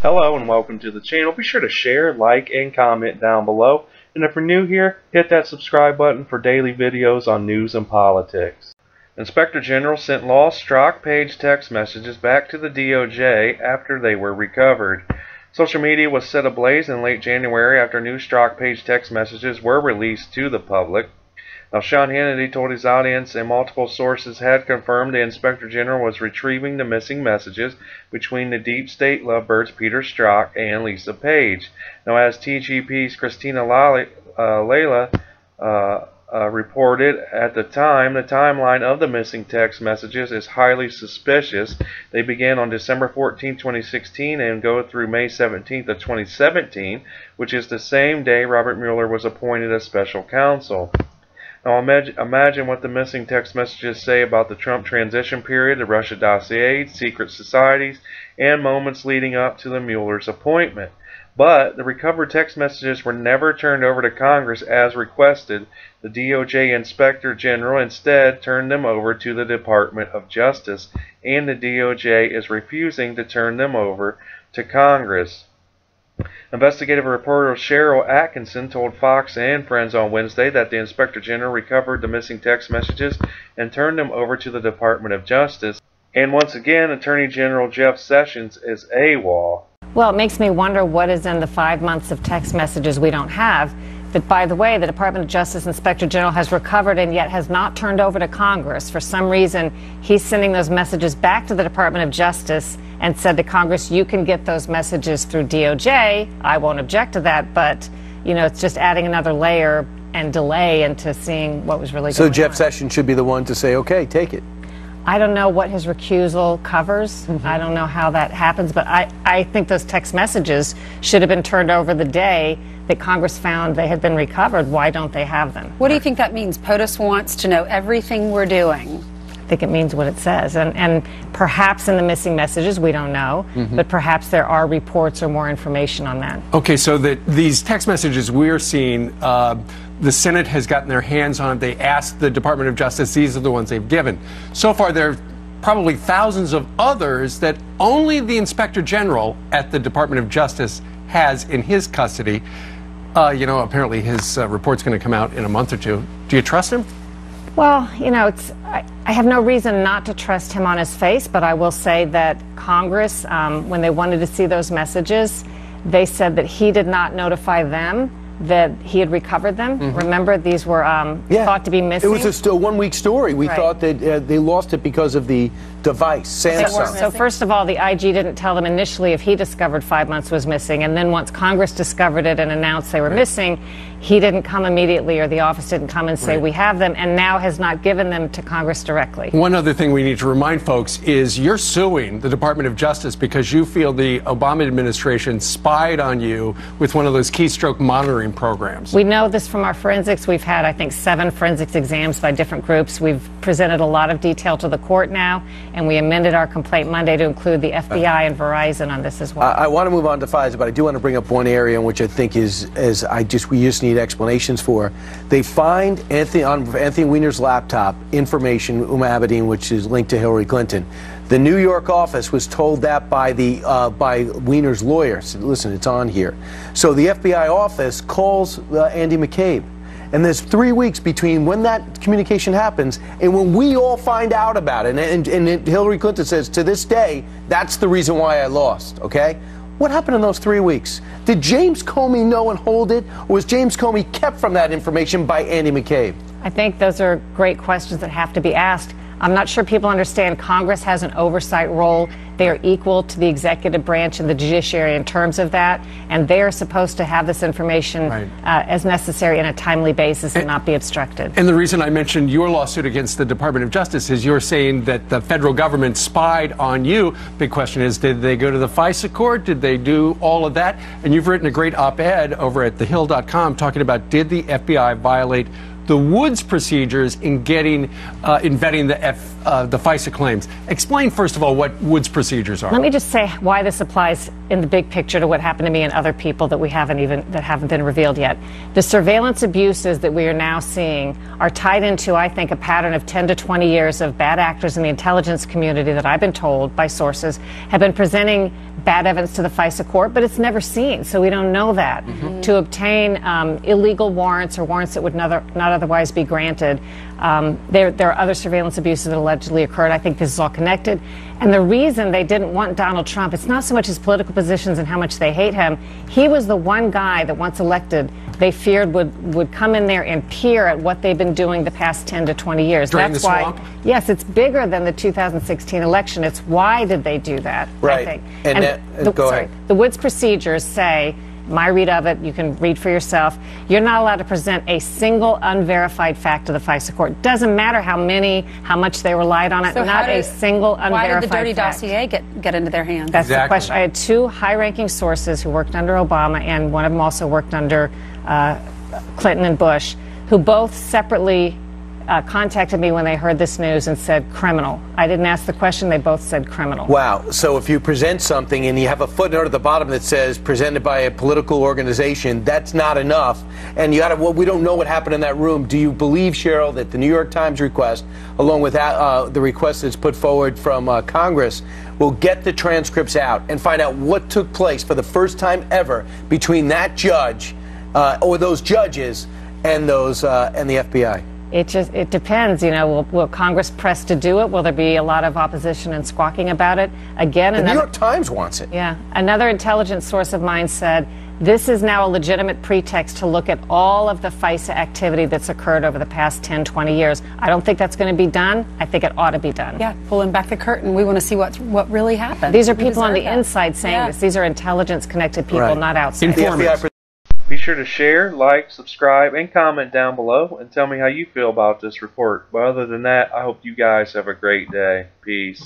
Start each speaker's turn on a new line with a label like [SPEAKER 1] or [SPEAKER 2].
[SPEAKER 1] Hello and welcome to the channel. Be sure to share, like, and comment down below. And if you're new here, hit that subscribe button for daily videos on news and politics. Inspector General sent lost Strzok-Page text messages back to the DOJ after they were recovered. Social media was set ablaze in late January after new Strzok-Page text messages were released to the public. Now, Hannity told his audience and multiple sources had confirmed the Inspector General was retrieving the missing messages between the deep state lovebirds Peter Strzok and Lisa Page. Now, as TGP's Christina Layla reported at the time, the timeline of the missing text messages is highly suspicious. They began on December 14, 2016 and go through May 17th of 2017, which is the same day Robert Mueller was appointed as special counsel. Now imagine what the missing text messages say about the Trump transition period, the Russia dossier, secret societies, and moments leading up to the Mueller's appointment. But the recovered text messages were never turned over to Congress as requested. The DOJ Inspector General instead turned them over to the Department of Justice, and the DOJ is refusing to turn them over to Congress. Investigative reporter Cheryl Atkinson told Fox and Friends on Wednesday that the Inspector General recovered the missing text messages and turned them over to the Department of Justice. And once again, Attorney General Jeff Sessions is AWOL.
[SPEAKER 2] Well, it makes me wonder what is in the 5 months of text messages we don't have. That, by the way, the Department of Justice Inspector General has recovered and yet has not turned over to Congress. For some reason, he's sending those messages back to the Department of Justice and said to Congress, you can get those messages through DOJ. I won't object to that, but, you know, it's just adding another layer and delay into seeing what was really going on.
[SPEAKER 3] So Jeff Sessions should be the one to say, okay, take it.
[SPEAKER 2] I don't know what his recusal covers. I don't know how that happens, but I think those text messages should have been turned over the day that Congress found they had been recovered. Why don't they have them?
[SPEAKER 4] What do you think that means? POTUS wants to know everything we're doing.
[SPEAKER 2] I think it means what it says. And perhaps in the missing messages, we don't know, but perhaps there are reports or more information on that.
[SPEAKER 5] Okay, so these text messages we're seeing, the Senate has gotten their hands on it. They asked the Department of Justice. These are the ones they've given. So far, there are probably thousands of others that only the Inspector General at the Department of Justice has in his custody. You know, apparently his report's going to come out in a month or two. Do you trust him?
[SPEAKER 2] Well, you know, I have no reason not to trust him on his face, but I will say that Congress, when they wanted to see those messages, they said that he did not notify them that he had recovered them. Remember, these were thought to be missing.
[SPEAKER 3] It was a one-week story. We thought that they lost it because of the device, Samsung.
[SPEAKER 2] So first of all, the IG didn't tell them initially if he discovered 5 months was missing, and then once Congress discovered it and announced they were missing, he didn't come immediately, or the office didn't come and say we have them, and now has not given them to Congress directly.
[SPEAKER 5] One other thing we need to remind folks is you're suing the Department of Justice because you feel the Obama administration spied on you with one of those keystroke monitoring programs.
[SPEAKER 2] We know this from our forensics. We've had, I think, 7 forensics exams by different groups. We've presented a lot of detail to the court now, and we amended our complaint Monday to include the FBI and Verizon on this as well.
[SPEAKER 3] I want to move on to FISA, but I do want to bring up one area in which I think we just need explanations for. They find on Anthony Weiner's laptop information, Abedin, which is linked to Hillary Clinton. The New York office was told that by Weiner's lawyer. So listen, it's on here. So the FBI office calls Andy McCabe. And there's 3 weeks between when that communication happens and when we all find out about it. And Hillary Clinton says, to this day, that's the reason why I lost, okay? What happened in those 3 weeks? Did James Comey know and hold it, or was James Comey kept from that information by Andy McCabe?
[SPEAKER 2] I think those are great questions that have to be asked. I'm not sure people understand Congress has an oversight role. They are equal to the executive branch and the judiciary in terms of that, and they are supposed to have this information as necessary in a timely basis and not be obstructed.
[SPEAKER 5] And the reason I mentioned your lawsuit against the Department of Justice is you're saying that the federal government spied on you. Big question is, did they go to the FISA court? Did they do all of that? And you've written a great op-ed over at thehill.com talking about, did the FBI violate the the Woods procedures in getting in vetting the FISA claims. Explain first of all what Woods procedures are.
[SPEAKER 2] Let me just say why this applies in the big picture to what happened to me and other people that haven't been revealed yet. The surveillance abuses that we are now seeing are tied into, I think, a pattern of 10 to 20 years of bad actors in the intelligence community that I've been told by sources have been presenting bad evidence to the FISA court, but it's never seen, so we don't know that. To obtain illegal warrants or warrants that would not otherwise be granted. There are other surveillance abuses that allegedly occurred. I think this is all connected. And the reason they didn't want Donald Trump, it's not so much his political positions and how much they hate him. He was the one guy that once elected they feared would come in there and peer at what they've been doing the past 10 to 20 years.
[SPEAKER 5] Drain
[SPEAKER 2] That's
[SPEAKER 5] the
[SPEAKER 2] why,
[SPEAKER 5] swamp?
[SPEAKER 2] yes, it's bigger than the 2016 election. It's why did they do that,
[SPEAKER 3] Right.
[SPEAKER 2] I think.
[SPEAKER 3] And go ahead.
[SPEAKER 2] The Woods procedures say, my read of it, you can read for yourself, you're not allowed to present a single unverified fact to the FISA court. Doesn't matter how much they relied on it,
[SPEAKER 4] So
[SPEAKER 2] not a single unverified
[SPEAKER 4] Why did the dirty
[SPEAKER 2] fact.
[SPEAKER 4] dossier get into their hands?
[SPEAKER 2] That's the
[SPEAKER 5] Exactly.
[SPEAKER 2] question. I had two high-ranking sources who worked under Obama, and one of them also worked under Clinton and Bush, who both separately contacted me when they heard this news and said criminal. I didn't ask the question. They both said criminal.
[SPEAKER 3] Wow. So if you present something and you have a footnote at the bottom that says presented by a political organization, that's not enough. And you got to, well, we don't know what happened in that room. Do you believe, Cheryl, that the New York Times request, along with the request that's put forward from Congress, will get the transcripts out and find out what took place for the first time ever between that judge or those judges and those and the FBI?
[SPEAKER 2] It depends. You know, will Congress press to do it? Will there be a lot of opposition and squawking about it? Again,
[SPEAKER 3] The New York Times wants it.
[SPEAKER 2] Yeah. Another intelligence source of mine said this is now a legitimate pretext to look at all of the FISA activity that's occurred over the past 10, 20 years. I don't think that's going to be done. I think it ought to be done.
[SPEAKER 4] Yeah, pulling back the curtain. We want to see what really happened.
[SPEAKER 2] These are
[SPEAKER 4] We
[SPEAKER 2] people on the
[SPEAKER 4] deserve that.
[SPEAKER 2] inside saying
[SPEAKER 4] Yeah.
[SPEAKER 2] this. These are intelligence-connected people,
[SPEAKER 3] Right.
[SPEAKER 2] not outside.
[SPEAKER 5] Informants.
[SPEAKER 1] Be sure to share, like, subscribe, and comment down below and tell me how you feel about this report. But other than that, I hope you guys have a great day. Peace.